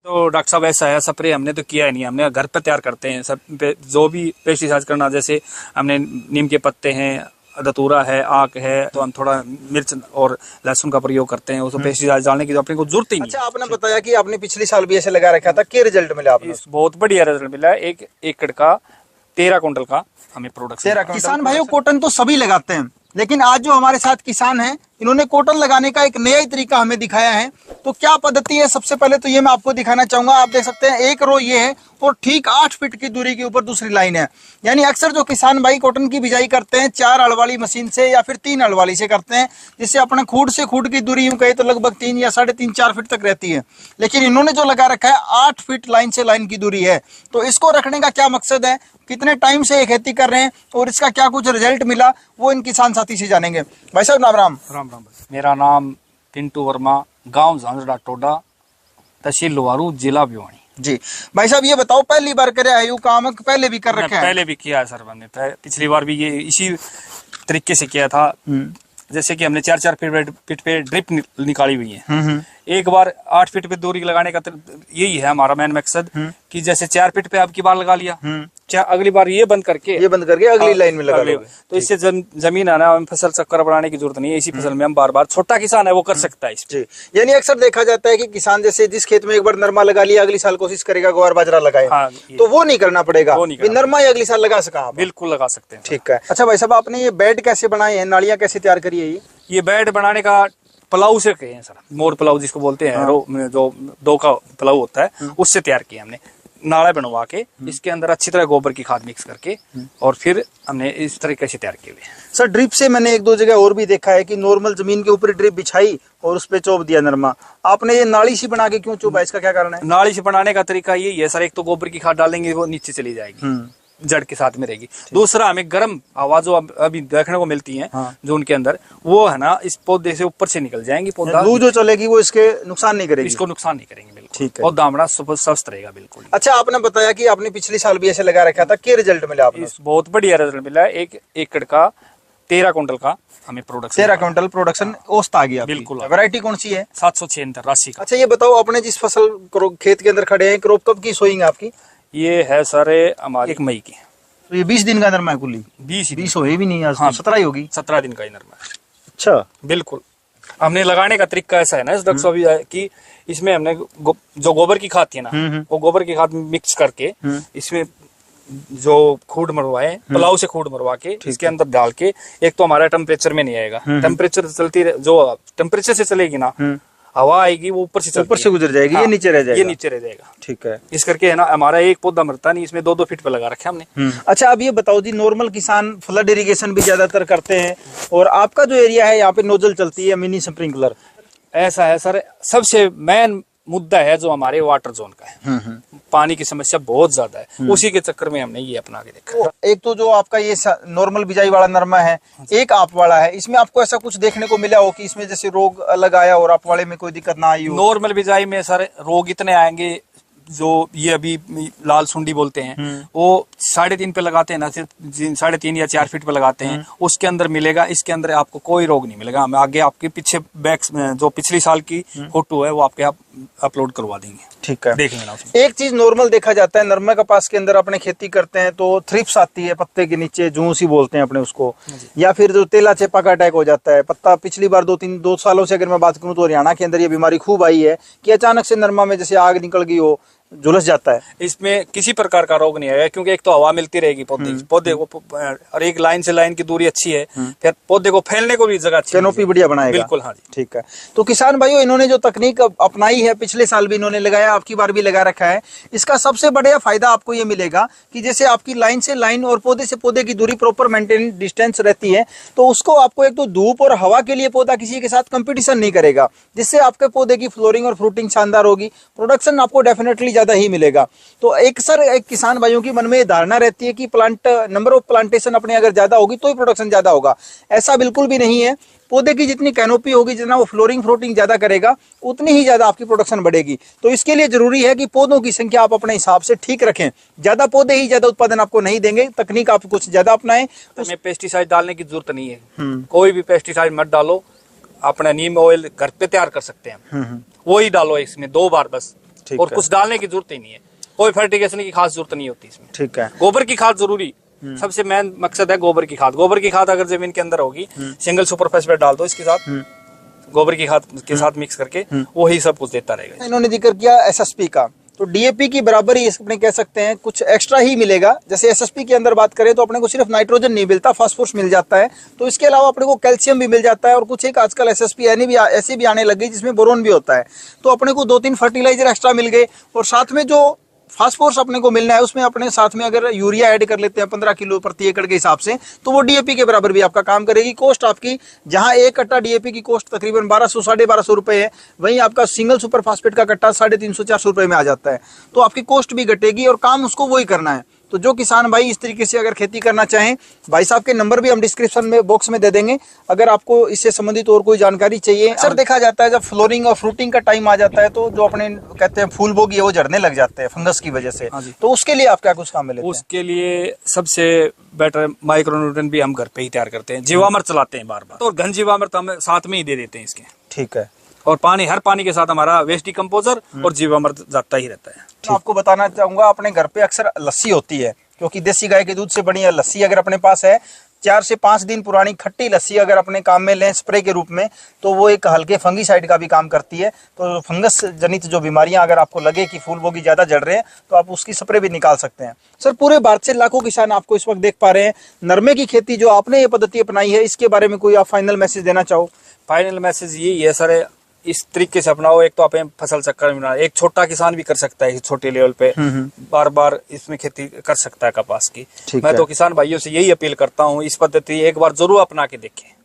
तो डॉक्टर साहब ऐसा है, स्प्रे हमने तो किया ही नहीं, हमने घर पे तैयार करते हैं सब जो भी पेस्टिसाइड करना, जैसे हमने नीम के पत्ते हैं, धतूरा है, आक है, तो हम थोड़ा मिर्च और लहसुन का प्रयोग करते हैं, उसको पेस्टिसाइड डालने की तो अपने को जरूरत ही नहीं। अच्छा, आपने बताया कि आपने पिछले साल भी ऐसे लगा रखा था, क्या रिजल्ट मिला आपको? बहुत बढ़िया रिजल्ट मिला है। 1 एकड़ का 13 क्विंटल का हमें प्रोडक्शन। 13 किसान भाइयों, कॉटन तो सभी लगाते हैं, लेकिन आज जो हमारे साथ किसान हैं, इन्होंने कॉटन लगाने का एक नया ही तरीका हमें दिखाया है। तो क्या पद्धति है, सबसे पहले तो ये मैं आपको दिखाना चाहूंगा। आप देख सकते हैं एक रो ये है और ठीक 8 फीट की दूरी के ऊपर दूसरी लाइन है। यानी अक्सर जो किसान भाई कॉटन की बिजाई करते हैं 4 हल वाली मशीन से या फिर 3 हल वाली से करते हैं, जिससे अपने खूंट से खूंट की दूरी यूं कहे तो लगभग 3 या 3.5 4 फीट तक रहती है। लेकिन इन्होंने जो लगा रखा है 8 फीट लाइन से लाइन की दूरी है। तो इसको रखने का क्या मकसद है, कितने टाइम से ये खेती कर रहे हैं और इसका क्या कुछ रिजल्ट मिला, वो इन किसान साथी से जानेंगे। भाई साहब राम राम। राम राम। मेरा नाम पिंटू वर्मा, गांव झांझड़ा टोडा, तहसील लोहारू, जिला भिवानी जी। भाई साहब ये बताओ, पहली बार करे है यू काम, पहले भी कर रखा है? पहले भी किया है सर, मैंने पिछली बार भी ये इसी तरीके से किया था। जैसे कि हमने 4-4 फीट पे ड्रिप निकाली हुई है। एक बार 8 फीट पे दूरी लगाने का यही है हमारा मेन मकसद, कि जैसे 4 फीट पे अब की बार लगा लिया, अगली बार ये बंद करके अगली लाइन में लगा लो। तो इससे जमीन है ना, फसल चक्कर बनाने की जरूरत नहीं है। इसी फसल में हम बार बार, छोटा किसान है वो कर सकता है इसमें। यानी अक्सर देखा जाता है कि किसान जैसे जिस खेत में एक बार नरमा लगा लिया, अगली साल कोशिश करेगा ग्वार बाजरा लगाए। हाँ, तो वो नहीं करना पड़ेगा, नरमा ही अगली साल लगा सका। बिल्कुल लगा सकते हैं। ठीक है। अच्छा भाई साहब, आपने ये बेड कैसे बनाए हैं, नालियां कैसे तैयार करी है? ये बेड बनाने का प्लाऊ से कहे हैं सर, मोर प्लाऊ जिसको बोलते हैं। हाँ। जो 2 का प्लाऊ होता है, उससे तैयार किया हमने। नाला बनवा के इसके अंदर अच्छी तरह गोबर की खाद मिक्स करके और फिर हमने इस तरीके से तैयार किए हुए। सर ड्रिप से मैंने 1-2 जगह और भी देखा है कि नॉर्मल जमीन के ऊपर ड्रिप बिछाई और उस पे चौप दिया नरमा। आपने ये नाली सी बना के क्यों चौपा, इसका क्या कारण है? नाली से बनाने का तरीका यही है सर, एक तो गोबर की खाद डालेंगे वो नीचे चली जाएगी, जड़ के साथ में रहेगी। दूसरा, हमें गर्म हवा जो अभी देखने को मिलती है, हाँ। जो उनके अंदर वो है ना, इस पौधे से ऊपर से निकल जाएंगी। पौधा लू जो चलेगी वो इसके नुकसान नहीं करेगी, इसको नुकसान नहीं करेंगे। बिल्कुल ठीक है। और दामड़ा स्वस्थ रहेगा बिल्कुल। अच्छा, आपने बताया कि आपने पिछले साल भी ऐसे लगा रखा था, क्या रिजल्ट मिला आपने? बहुत बढ़िया रिजल्ट मिला है। 1 एकड़ का 13 क्विंटल का हमें प्रोडक्शन। 13 क्विंटल प्रोडक्शन औसत आ गया। बिल्कुल। वैरायटी कौन सी है? 776 राशि का। अच्छा, ये बताओ, आपने जिस फसल खेत के अंदर खड़े हैं, क्रॉप कब की सोइंग आपकी? ये है सर हमारी 1 मई की। तो ये 20 दिन का नरमा है कुल? 20 हो भी नहीं, आज हाँ, 17 ही होगी। 17 दिन का ही नरमा है। अच्छा, बिल्कुल। हमने लगाने का तरीका ऐसा है ना इस डॉक्टर साहब कि इसमें हमने जो गोबर की खाद थी ना, वो गोबर की खाद मिक्स करके इसमें जो खूड मरवाए, प्लाऊ से खूड मरवा के इसके अंदर डाल के, एक तो हमारा टेम्परेचर में नहीं आएगा, टेम्परेचर चलती जो टेम्परेचर से चलेगी ना, हवा आएगी वो ऊपर से गुजर जाएगी। हाँ, ये नीचे रह जाएगा। ठीक है। इस करके है ना, हमारा एक पौधा मरता नहीं, इसमें 2-2 फीट पे लगा रखे हमने। अच्छा, अब ये बताओ जी, नॉर्मल किसान फ्लड इरिगेशन भी ज्यादातर करते हैं और आपका जो एरिया है यहाँ पे नोजल चलती है, मिनी स्प्रिंकलर। ऐसा है सर, सबसे मेन मुद्दा है जो हमारे वाटर जोन का है। पानी की समस्या बहुत ज्यादा है, उसी के चक्कर में हमने ये अपना के देखा। एक तो जो आपका ये नॉर्मल बिजाई वाला नरमा है, एक आप वाला है, इसमें आपको ऐसा कुछ देखने को मिला हो कि इसमें जैसे रोग अलग आया और आप वाले में कोई दिक्कत ना आई हो? नॉर्मल बिजाई में सर रोग इतने आएंगे, जो ये अभी लाल सुंडी बोलते हैं, वो 3.5 पे लगाते हैं ना, सिर्फ 3.5 या 4 फीट पे लगाते हैं, उसके अंदर मिलेगा। इसके अंदर आपको कोई रोग नहीं मिलेगा। हम आगे आपके पीछे बैक जो पिछली साल की फोटो है वो आपके आप अपलोड करवा देंगे। ठीक है, देख लेना। एक चीज नॉर्मल देखा जाता है, नरमा कपास के अंदर अपने खेती करते हैं तो थ्रिप्स आती है पत्ते के नीचे, जूस ही बोलते हैं अपने उसको, या फिर जो तेला चेपा का अटैक हो जाता है पत्ता। पिछली बार 2 सालों से अगर मैं बात करूं तो हरियाणा के अंदर ये बीमारी खूब आई है कि अचानक से नरमा में जैसे आग निकल गई हो, झुलस जाता है। इसमें किसी प्रकार का रोग नहीं आएगा, क्योंकि एक तो हवा मिलती रहेगी पौधे को, और एक लाइन से लाइन की दूरी अच्छी है, फिर पौधे को फैलने को भी जगह अच्छी, कैनोपी बढ़िया बनाएगा। बिल्कुल, हाँ जी। ठीक है। तो किसान भाइयों, इन्होंने जो तकनीक अपनाई है, पिछले साल भी इन्होंने लगाया, आपकी बार भी लगा रखा है, इसका सबसे बड़ा फायदा आपको ये मिलेगा कि जैसे आपकी लाइन से लाइन और पौधे से पौधे की दूरी प्रॉपर मेंटेन डिस्टेंस रहती है, तो उसको आपको एक तो धूप और हवा के लिए पौधा किसी के साथ कंपटीशन नहीं करेगा, जिससे आपके पौधे की फ्लोरिंग और फ्रूटिंग शानदार होगी, प्रोडक्शन आपको डेफिनेटली ज्यादा ही मिलेगा। तो एक किसान भाइयों की मन में ये धारणा रहती है कि नंबर ऑफ प्लांटेशन अपने अगर ज्यादा होगी तो ही प्रोडक्शन ज्यादा होगा। ऐसा बिल्कुल भी नहीं है। पौधे की जितनी कैनोपी होगी, जितना वो फ्लोरिंग फ्रूटिंग ज्यादा करेगा, उतनी ही ज्यादा आपकी प्रोडक्शन बढ़ेगी। तो इसके लिए जरूरी है कि पौधों की संख्या आप अपने हिसाब से ठीक रखें। ज्यादा पौधे ही ज्यादा उत्पादन आपको नहीं देंगे, तकनीक आप कुछ ज्यादा अपनाएं। उसमें पेस्टिसाइड डालने की जरूरत नहीं है, कोई भी पेस्टिसाइड मत डालो, अपना नीम ऑयल घर पे तैयार कर सकते हैं, वो ही डालो इसमें 2 बार बस। ठीक और है। कुछ डालने की जरूरत ही नहीं है, कोई फर्टिगेशन की खास जरूरत नहीं होती इसमें। ठीक है। गोबर की खाद जरूरी, सबसे मेन मकसद है गोबर की खाद। गोबर की खाद अगर जमीन के अंदर होगी, सिंगल सुपर फास्फेट डाल दो इसके साथ, गोबर की खाद के साथ मिक्स करके, वो ही सब कुछ देता रहेगा। इन्होंने जिक्र किया एसएसपी का, तो डीएपी की बराबर ही अपने कह सकते हैं, कुछ एक्स्ट्रा ही मिलेगा। जैसे एसएसपी के अंदर बात करें तो अपने को सिर्फ नाइट्रोजन नहीं मिलता, फास्फोरस मिल जाता है, तो इसके अलावा अपने को कैल्शियम भी मिल जाता है, और कुछ एक आजकल एसएसपी ऐसी भी आने लग गई जिसमें बोरोन भी होता है। तो अपने को 2-3 फर्टिलाइजर एक्स्ट्रा मिल गए, और साथ में जो फास्फोरस अपने को मिलना है उसमें अपने साथ में अगर यूरिया ऐड कर लेते हैं 15 किलो प्रति एकड़ के हिसाब से, तो वो डीएपी के बराबर भी आपका काम करेगी। कॉस्ट आपकी, जहां एक कट्टा डीएपी की कॉस्ट तकरीबन 1200-1250 रुपए है, वहीं आपका सिंगल सुपर फास्फेट का कट्टा 350-400 रुपए में आ जाता है। तो आपकी कॉस्ट भी घटेगी और काम उसको वही करना है। तो जो किसान भाई इस तरीके से अगर खेती करना चाहें, भाई साहब के नंबर भी हम डिस्क्रिप्शन में बॉक्स में दे देंगे, अगर आपको इससे संबंधित और कोई जानकारी चाहिए। अक्सर देखा जाता है जब फ्लोरिंग और फ्रूटिंग का टाइम आ जाता है तो जो अपने कहते हैं फूल बोगी है वो झड़ने लग जाते हैं फंगस की वजह से, तो उसके लिए आप क्या कुछ काम में लेते हैं? उसके लिए सबसे बेटर माइक्रोन्यूट्रिएंट भी हम घर पे ही तैयार करते हैं, जीवामृत चलाते हैं बार बार, और घन जीवामृत हम साथ में ही दे देते हैं इसके। ठीक है। और पानी, हर पानी के साथ हमारा वेस्ट डिकम्पोजर और जीवामृत जाता ही रहता है। तो आपको बताना चाहूंगा, अपने घर पे अक्सर लस्सी होती है, क्योंकि देसी गाय के दूध से बनी लस्सी अगर अपने पास है, 4 से 5 दिन पुरानी खट्टी लस्सी अगर अपने काम में लें स्प्रे के रूप में, तो वो एक हल्के फंगीसाइड का भी काम करती है। तो फंगस जनित जो बीमारियां अगर आपको लगे कि फूल बोगी ज्यादा जड़ रहे हैं, तो आप उसकी स्प्रे भी निकाल सकते हैं। सर, पूरे भारत से लाखों किसान आपको इस वक्त देख पा रहे हैं, नरमे की खेती जो आपने ये पद्धति अपनाई है, इसके बारे में कोई आप फाइनल मैसेज देना चाहो? फाइनल मैसेज यही है सर, इस तरीके से अपनाओ। एक तो आप फसल चक्कर में एक छोटा किसान भी कर सकता है, छोटे लेवल पे बार बार इसमें खेती कर सकता है कपास की। मैं तो किसान भाइयों से यही अपील करता हूँ, इस पद्धति एक बार जरूर अपना के देखें।